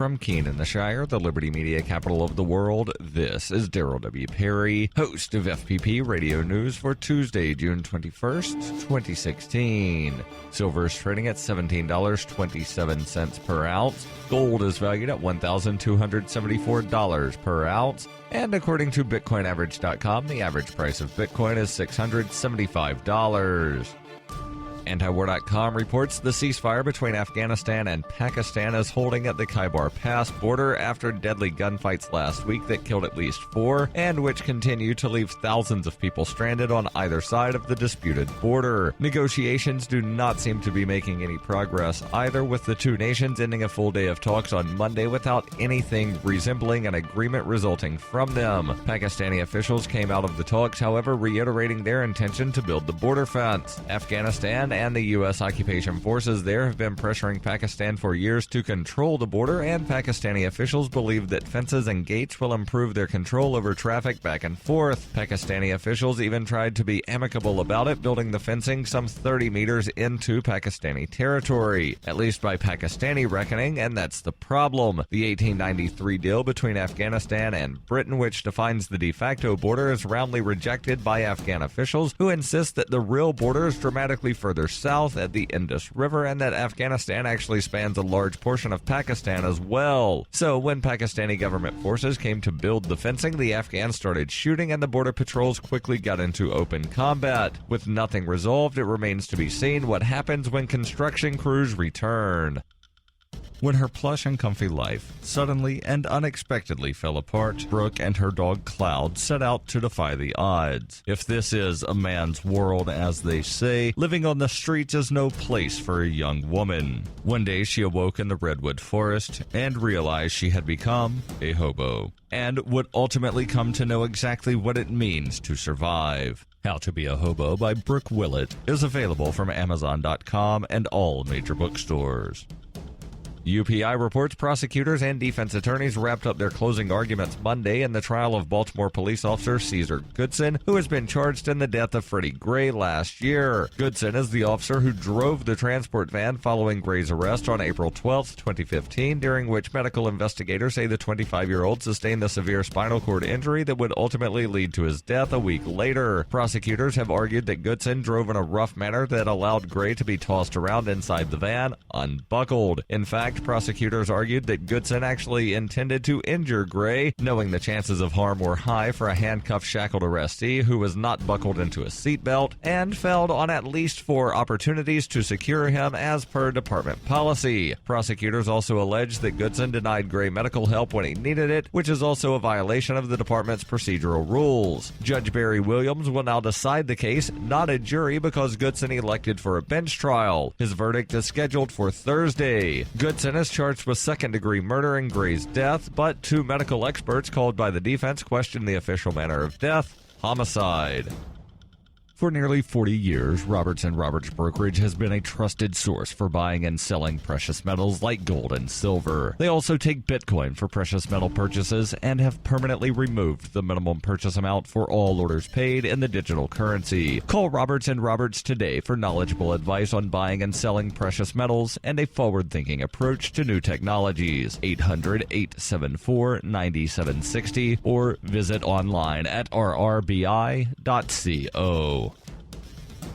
from Keene in the Shire, the Liberty Media capital of the world, this is Daryl W. Perry, host of FPP Radio News for Tuesday, June 21st, 2016. Silver is trading at $17.27 per ounce. Gold is valued at $1,274 per ounce. And according to BitcoinAverage.com, the average price of Bitcoin is $675. Antiwar.com reports the ceasefire between Afghanistan and Pakistan is holding at the Khyber Pass border after deadly gunfights last week that killed at least 4, and which continue to leave thousands of people stranded on either side of the disputed border. Negotiations do not seem to be making any progress either, with the two nations ending a full day of talks on Monday without anything resembling an agreement resulting from them. Pakistani officials came out of the talks, however, reiterating their intention to build the border fence. Afghanistan and the U.S. occupation forces there have been pressuring Pakistan for years to control the border, and Pakistani officials believe that fences and gates will improve their control over traffic back and forth. Pakistani officials even tried to be amicable about it, building the fencing some 30 meters into Pakistani territory, at least by Pakistani reckoning, and that's the problem. The 1893 deal between Afghanistan and Britain, which defines the de facto border, is roundly rejected by Afghan officials, who insist that the real border is dramatically further south at the Indus River, and that Afghanistan actually spans a large portion of Pakistan as well. So when Pakistani government forces came to build the fencing, the Afghans started shooting, and the border patrols quickly got into open combat. With nothing resolved, it remains to be seen what happens when construction crews return. When her plush and comfy life suddenly and unexpectedly fell apart, Brooke and her dog Cloud set out to defy the odds. If this is a man's world, as they say, living on the streets is no place for a young woman. One day she awoke in the redwood forest and realized she had become a hobo, and would ultimately come to know exactly what it means to survive. How to Be a Hobo by Brooke Willett is available from Amazon.com and all major bookstores. UPI reports prosecutors and defense attorneys wrapped up their closing arguments Monday in the trial of Baltimore police officer Ceasar Goodson, who has been charged in the death of Freddie Gray last year. Goodson is the officer who drove the transport van following Gray's arrest on April 12, 2015, during which medical investigators say the 25-year-old sustained a severe spinal cord injury that would ultimately lead to his death a week later. Prosecutors have argued that Goodson drove in a rough manner that allowed Gray to be tossed around inside the van, unbuckled. In fact, prosecutors argued that Goodson actually intended to injure Gray, knowing the chances of harm were high for a handcuffed, shackled arrestee who was not buckled into a seatbelt, and failed on at least 4 opportunities to secure him as per department policy. Prosecutors also alleged that Goodson denied Gray medical help when he needed it, which is also a violation of the department's procedural rules. Judge Barry Williams will now decide the case, not a jury, because Goodson elected for a bench trial. His verdict is scheduled for Thursday. Goodson is charged with second-degree murder in Gray's death, but 2 medical experts called by the defense questioned the official manner of death: homicide. For nearly 40 years, Roberts & Roberts Brokerage has been a trusted source for buying and selling precious metals like gold and silver. They also take Bitcoin for precious metal purchases and have permanently removed the minimum purchase amount for all orders paid in the digital currency. Call Roberts & Roberts today for knowledgeable advice on buying and selling precious metals and a forward-thinking approach to new technologies. 800-874-9760 or visit online at rrbi.co.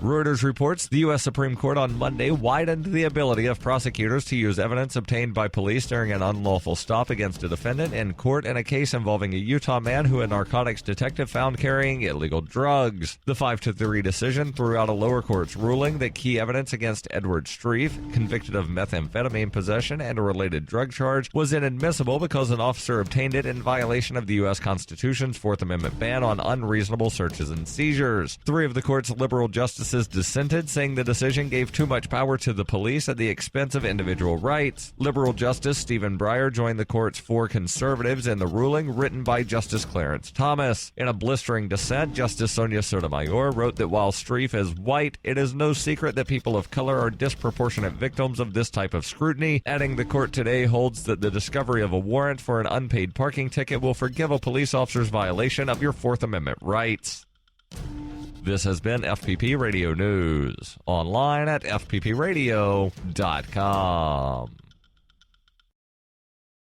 Reuters reports the U.S. Supreme Court on Monday widened the ability of prosecutors to use evidence obtained by police during an unlawful stop against a defendant in court in a case involving a Utah man who a narcotics detective found carrying illegal drugs. The 5-3 decision threw out a lower court's ruling that key evidence against Edward Streif, convicted of methamphetamine possession and a related drug charge, was inadmissible because an officer obtained it in violation of the U.S. Constitution's Fourth Amendment ban on unreasonable searches and seizures. 3 of the court's liberal justices dissented, saying the decision gave too much power to the police at the expense of individual rights. Liberal Justice Stephen Breyer joined the court's 4 conservatives in the ruling, written by Justice Clarence Thomas. In a blistering dissent, Justice Sonia Sotomayor wrote that while Streif is white, it is no secret that people of color are disproportionate victims of this type of scrutiny, adding the court today holds that the discovery of a warrant for an unpaid parking ticket will forgive a police officer's violation of your Fourth Amendment rights. This has been FPP Radio News, online at fppradio.com.